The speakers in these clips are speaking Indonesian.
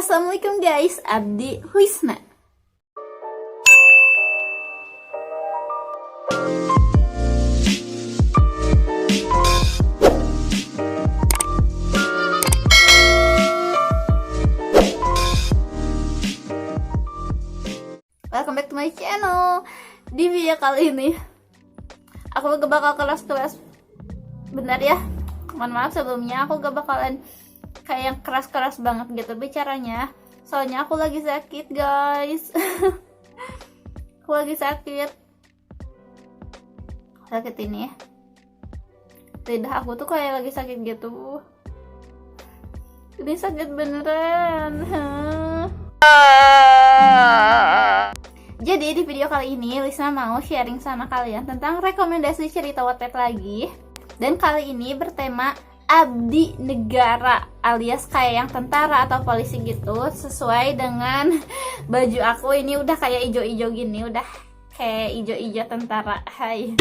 Assalamualaikum guys, Abdi Huisna. Welcome back to my channel. Di video kali ini aku gak bakal kelas-kelas. Bentar ya, mohon maaf sebelumnya, aku gak bakalan kayak yang keras-keras banget gitu bicaranya, soalnya aku lagi sakit guys. Aku lagi sakit ini ya, lidah aku tuh kayak lagi sakit gitu. Ini sakit beneran. Jadi di video kali ini Lisna mau sharing sama kalian tentang rekomendasi cerita Wattpad lagi. Dan kali ini bertema abdi negara, alias kayak yang tentara atau polisi gitu. Sesuai dengan baju aku, ini udah kayak ijo-ijo gini, udah kayak ijo-ijo tentara. Hai.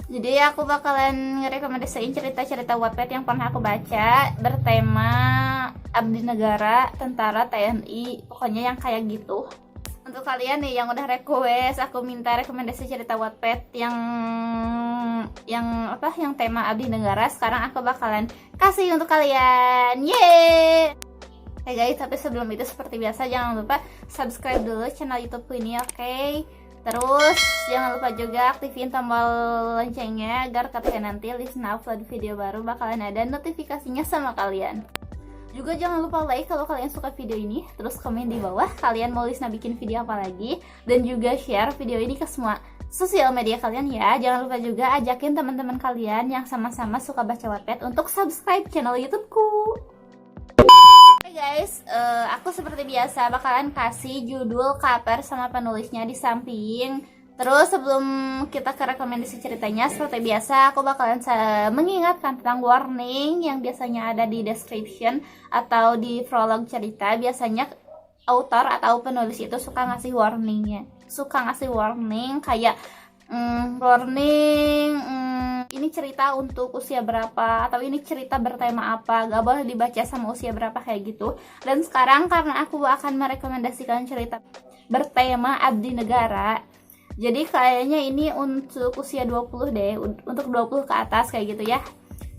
Jadi aku bakalan ngerekomendasiin cerita-cerita Wattpad yang pernah aku baca bertema abdi negara, tentara, TNI, pokoknya yang kayak gitu. Untuk kalian nih yang udah request, aku minta rekomendasi cerita Wattpad yang tema abdi negara. Sekarang aku bakalan kasih untuk kalian. Yeay! Hey guys, tapi sebelum itu seperti biasa jangan lupa subscribe dulu channel YouTube ini, oke? Terus jangan lupa juga aktifin tombol loncengnya agar ketika nanti Lisna upload video baru bakalan ada notifikasinya sama kalian. Juga jangan lupa like kalau kalian suka video ini, terus komen di bawah kalian mau Lisna bikin video apa lagi, dan juga share video ini ke semua sosial media kalian ya. Jangan lupa juga ajakin teman-teman kalian yang sama-sama suka baca Wattpad untuk subscribe channel YouTubeku. Oke guys, aku seperti biasa bakalan kasih judul, cover, sama penulisnya di samping. Terus sebelum kita ke rekomendasi ceritanya, seperti biasa aku bakalan mengingatkan tentang warning yang biasanya ada di description atau di prolog cerita. Biasanya author atau penulis itu suka ngasih warningnya, kayak warning ini cerita untuk usia berapa, atau ini cerita bertema apa, gak boleh dibaca sama usia berapa, kayak gitu. Dan sekarang karena aku akan merekomendasikan cerita bertema abdi negara, jadi kayaknya ini untuk usia 20 deh, untuk 20 ke atas kayak gitu ya.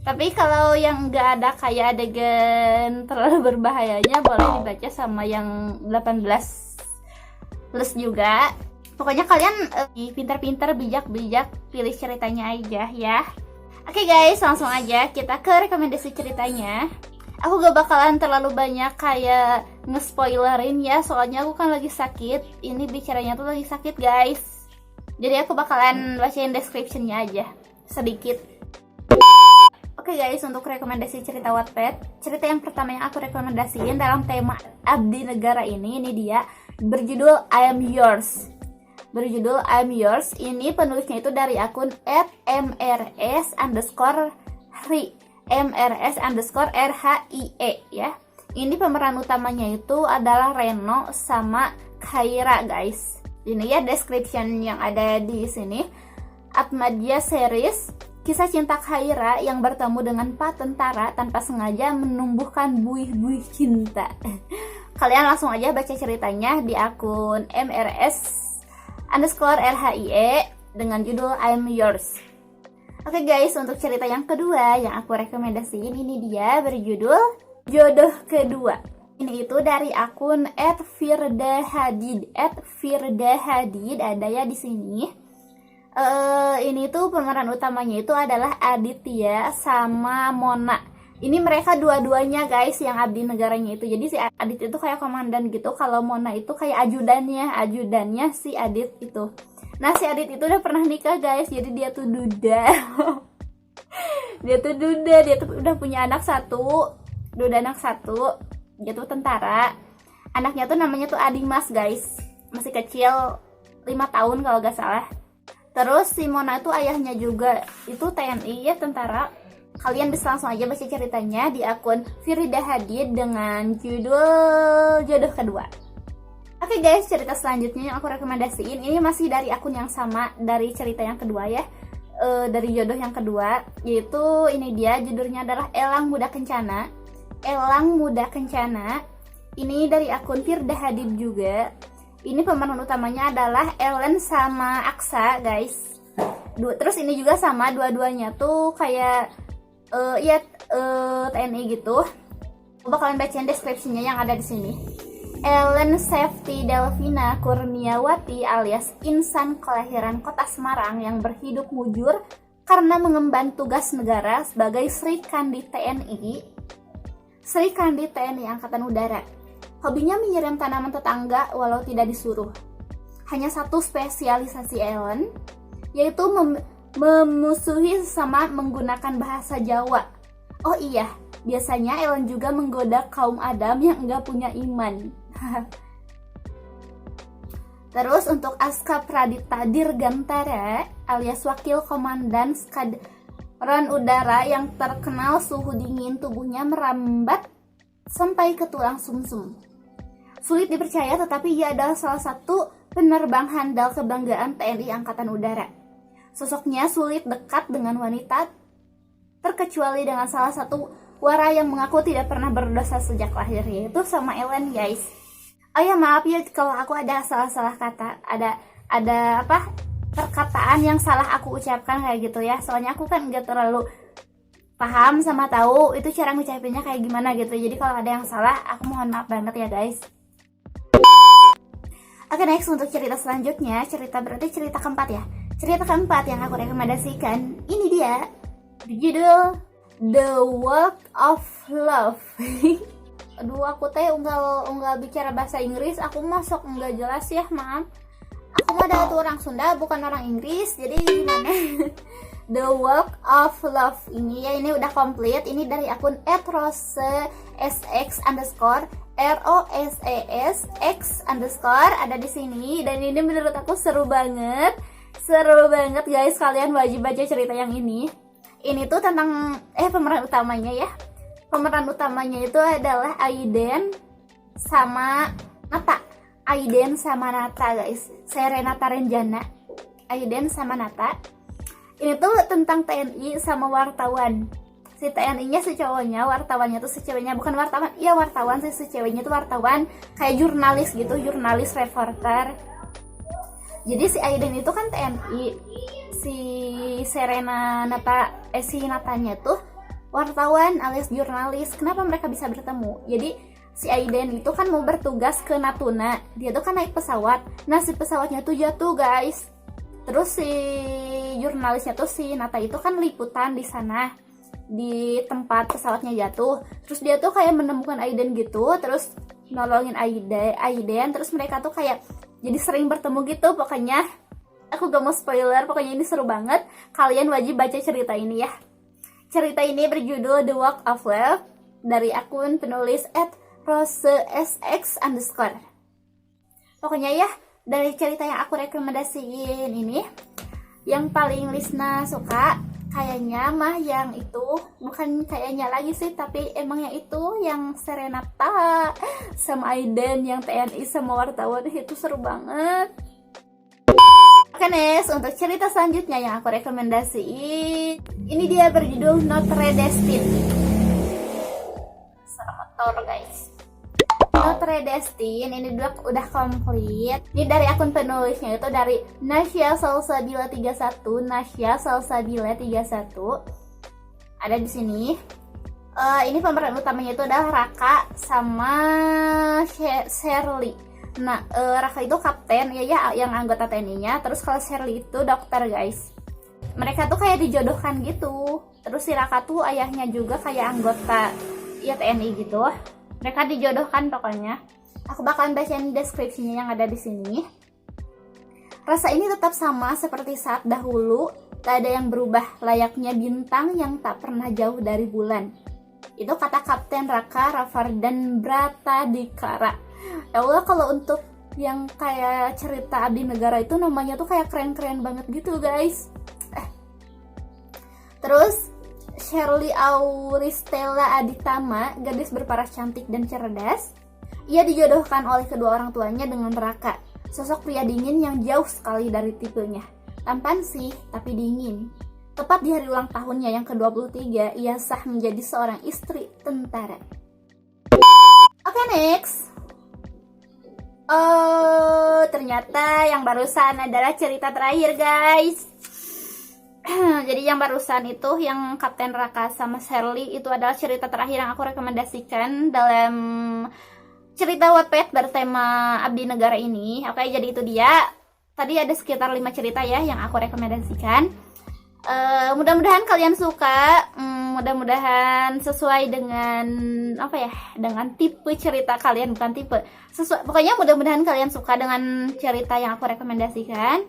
Tapi kalau yang nggak ada kayak adegan terlalu berbahayanya, boleh dibaca sama yang 18 plus juga. Pokoknya kalian pintar-pintar, bijak-bijak, pilih ceritanya aja ya. Oke guys, langsung aja kita ke rekomendasi ceritanya. Aku gak bakalan terlalu banyak kayak nge-spoilerin ya, soalnya aku kan lagi sakit. Ini bicaranya tuh lagi sakit guys. Jadi aku bakalan bacain description-nya aja sedikit. Oke guys, untuk rekomendasi cerita Wattpad, cerita yang pertama yang aku rekomendasiin dalam tema abdi negara ini dia berjudul I Am Yours. Ini penulisnya itu dari akun @mrs_rhie ya. Ini pemeran utamanya itu adalah Reno sama Khaira guys. Ini ya description yang ada di sini. Atmadia series, kisah cinta Khaira yang bertemu dengan Pak Tentara tanpa sengaja menumbuhkan buih-buih cinta. Kalian langsung aja baca ceritanya di akun mrs_rhie dengan judul I'm Yours. Oke guys, untuk cerita yang kedua yang aku rekomendasiin, ini dia berjudul Jodoh Kedua. Ini itu dari akun @firdahadid ada ya di sini. Ini tuh pemeran utamanya itu adalah Aditya sama Mona. Ini mereka dua-duanya guys yang abdi negaranya itu. Jadi si Adit itu kayak komandan gitu, kalau Mona itu kayak ajudannya si Adit itu. Nah si Adit itu udah pernah nikah guys, jadi dia tuh duda. Dia tuh udah punya anak satu. Dia tuh tentara. Anaknya tuh namanya tuh Adimas guys, masih kecil, 5 tahun kalau gak salah. Terus si Mona tuh ayahnya juga itu TNI ya, tentara. Kalian bisa langsung aja baca ceritanya di akun Firdahadid dengan judul Jodoh Kedua. Oke guys, cerita selanjutnya yang aku rekomendasiin ini masih dari akun yang sama dari cerita yang kedua ya, dari Jodoh yang kedua, yaitu ini dia judulnya adalah Elang Muda Kencana. Ini dari akun Firda Hadid juga. Ini pemeran utamanya adalah Ellen sama Aksa, guys. Terus ini juga sama, dua-duanya tuh kayak TNI gitu. Coba kalian bacain deskripsinya yang ada di sini. Ellen Safety Delvina Kurniawati alias Insan kelahiran Kota Semarang yang berhidup mujur karena mengemban tugas negara sebagai Sri Kandi TNI Angkatan Udara. Hobinya menyiram tanaman tetangga walau tidak disuruh. Hanya satu spesialisasi Ellen, yaitu memusuhi sesama menggunakan bahasa Jawa. Oh iya, biasanya Ellen juga menggoda kaum Adam yang enggak punya iman. Terus untuk Aska Pradita Dirgantara alias Wakil Komandan Skadron Udara yang terkenal suhu dingin tubuhnya merambat sampai ke tulang sumsum. Sulit dipercaya tetapi ia adalah salah satu penerbang handal kebanggaan TNI Angkatan Udara. Sosoknya sulit dekat dengan wanita terkecuali dengan salah satu wara yang mengaku tidak pernah berdosa sejak lahir, yaitu sama Ellen, guys. Oh ya, maaf ya kalau aku ada salah-salah kata, ada perkataan yang salah aku ucapkan kayak gitu ya. Soalnya aku kan nggak terlalu paham sama tahu itu cara ngucapinnya kayak gimana gitu. Jadi kalau ada yang salah, aku mohon maaf banget ya, guys. Oke, next untuk cerita selanjutnya, berarti cerita keempat ya. Cerita keempat yang aku rekomendasikan, ini dia, berjudul The Walk of Love. Aduh, aku teh unggal bicara bahasa Inggris, aku masuk enggak jelas ya, maaf. Aku mah ada orang Sunda, bukan orang Inggris, jadi gimana? The Walk of Love ini ya, ini udah komplit. Ini dari akun @rosesx_ROSESX_ ada di sini, dan ini menurut aku seru banget guys. Kalian wajib baca cerita yang ini. Ini tuh tentang pemeran utamanya ya. Pemeran utamanya itu adalah Aiden sama Nata. Guys. Saya Renata Renjana. Aiden sama Nata. Ini tuh tentang TNI sama wartawan. Si TNI-nya si cowoknya, wartawannya tuh si ceweknya, bukan wartawan. Iya, wartawan sih, si ceweknya tuh wartawan kayak jurnalis gitu, jurnalis reporter. Jadi si Aiden itu kan TNI, si Natanya tuh wartawan alias jurnalis. Kenapa mereka bisa bertemu? Jadi si Aiden itu kan mau bertugas ke Natuna, dia tuh kan naik pesawat. Nah, si pesawatnya tuh jatuh, guys. Terus si jurnalisnya tuh si Nata itu kan liputan di sana, di tempat pesawatnya jatuh. Terus dia tuh kayak menemukan Aiden gitu, terus nolongin Aiden. Terus mereka tuh kayak jadi sering bertemu gitu. Pokoknya aku gak mau spoiler, pokoknya ini seru banget. Kalian wajib baca cerita ini ya. Cerita ini berjudul The Walk of Love dari akun penulis @rosesx_. Pokoknya ya, dari cerita yang aku rekomendasiin ini, yang paling Lisna suka kayaknya mah yang itu, bukan kayaknya lagi sih, tapi emang yang itu, yang Serenata sama Aiden yang TNI sama wartawan, itu seru banget. Oke, next untuk cerita selanjutnya yang aku rekomendasiin, ini dia berjudul Notre Destiny. Motor, guys. Notre Destiny ini udah komplit. Ini dari akun penulisnya itu dari Nasya Salsabila 31. Ada di sini. Ini pemeran utamanya itu adalah Raka sama Shirley. Nah, Raka itu kapten ya yang anggota TNI-nya. Terus kalau Shirley itu dokter, guys. Mereka tuh kayak dijodohkan gitu. Terus si Raka tuh ayahnya juga kayak anggota ya TNI gitu. Mereka dijodohkan pokoknya. Aku bakalan bacain deskripsinya yang ada di sini. Rasa ini tetap sama seperti saat dahulu, tak ada yang berubah, layaknya bintang yang tak pernah jauh dari bulan. Itu kata Kapten Raka Ravardan Bratadikara. Ya Allah, kalau untuk yang kayak cerita Abdi Negara itu namanya tuh kayak keren-keren banget gitu, guys. Terus Shirley Auristela Aditama, gadis berparas cantik dan cerdas. Ia dijodohkan oleh kedua orang tuanya dengan Raka, sosok pria dingin yang jauh sekali dari tipenya. Tampan sih, tapi dingin. Tepat di hari ulang tahunnya yang ke-23, ia sah menjadi seorang istri tentara. Oke, next. Oh, ternyata yang barusan adalah cerita terakhir, guys. Jadi yang barusan itu, yang Kapten Raka sama Sherly, itu adalah cerita terakhir yang aku rekomendasikan dalam cerita Wattpad bertema Abdi Negara ini. Oke, jadi itu dia. Tadi ada sekitar 5 cerita ya yang aku rekomendasikan. Mudah-mudahan kalian suka, mudah-mudahan sesuai dengan dengan tipe cerita kalian, bukan tipe pokoknya mudah-mudahan kalian suka dengan cerita yang aku rekomendasikan.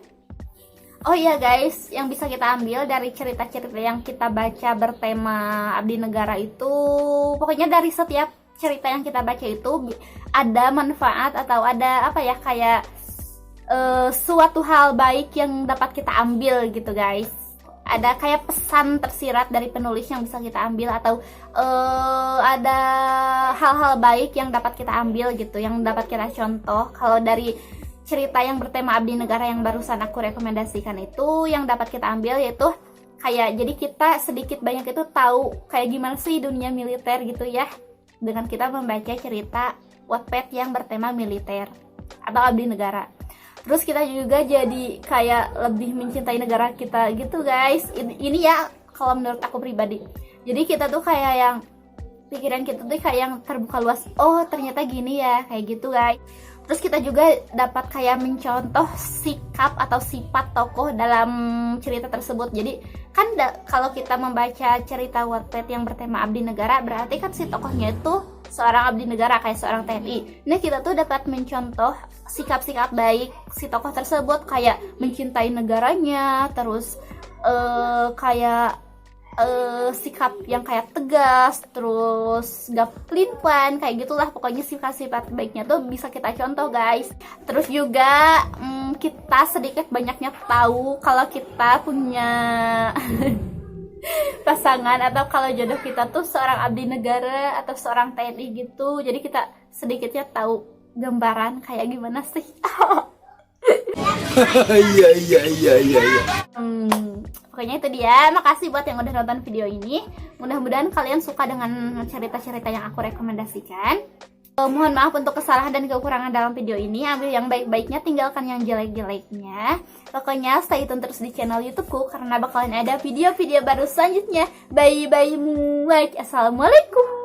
Oh iya guys, yang bisa kita ambil dari cerita-cerita yang kita baca bertema Abdi Negara itu, pokoknya dari setiap cerita yang kita baca itu ada manfaat atau ada kayak suatu hal baik yang dapat kita ambil gitu guys. Ada kayak pesan tersirat dari penulis yang bisa kita ambil, atau ada hal-hal baik yang dapat kita ambil gitu, yang dapat kita contoh. Kalau dari cerita yang bertema Abdi Negara yang barusan aku rekomendasikan itu, yang dapat kita ambil yaitu kayak jadi kita sedikit banyak itu tahu kayak gimana sih dunia militer gitu ya, dengan kita membaca cerita Wattpad yang bertema militer atau Abdi Negara. Terus kita juga jadi kayak lebih mencintai negara kita gitu guys. Ini ya kalau menurut aku pribadi. Jadi kita tuh kayak yang pikiran kita tuh kayak yang terbuka luas. Oh ternyata gini ya, kayak gitu guys. Terus kita juga dapat kayak mencontoh sikap atau sifat tokoh dalam cerita tersebut. Jadi kan kalau kita membaca cerita Wattpad yang bertema Abdi Negara, berarti kan si tokohnya itu seorang abdi negara, kayak seorang TNI. Nah kita tuh dapat mencontoh sikap-sikap baik si tokoh tersebut, kayak mencintai negaranya, terus kayak sikap yang kayak tegas, terus gak pelin-pelan, kayak gitulah. Pokoknya sifat-sifat baiknya tuh bisa kita contoh guys. Terus juga kita sedikit banyaknya tahu kalau kita punya pasangan atau kalau jodoh kita tuh seorang abdi negara atau seorang TNI gitu. Jadi kita sedikitnya tahu gambaran kayak gimana sih. Iya. Pokoknya itu dia. Makasih buat yang udah nonton video ini. Mudah-mudahan kalian suka dengan cerita-cerita yang aku rekomendasikan. Mohon maaf untuk kesalahan dan kekurangan dalam video ini. Ambil yang baik-baiknya, tinggalkan yang jelek-jeleknya. Pokoknya stay tune terus di channel YouTubeku karena bakalan ada video-video baru selanjutnya. Bye-bye. Assalamualaikum.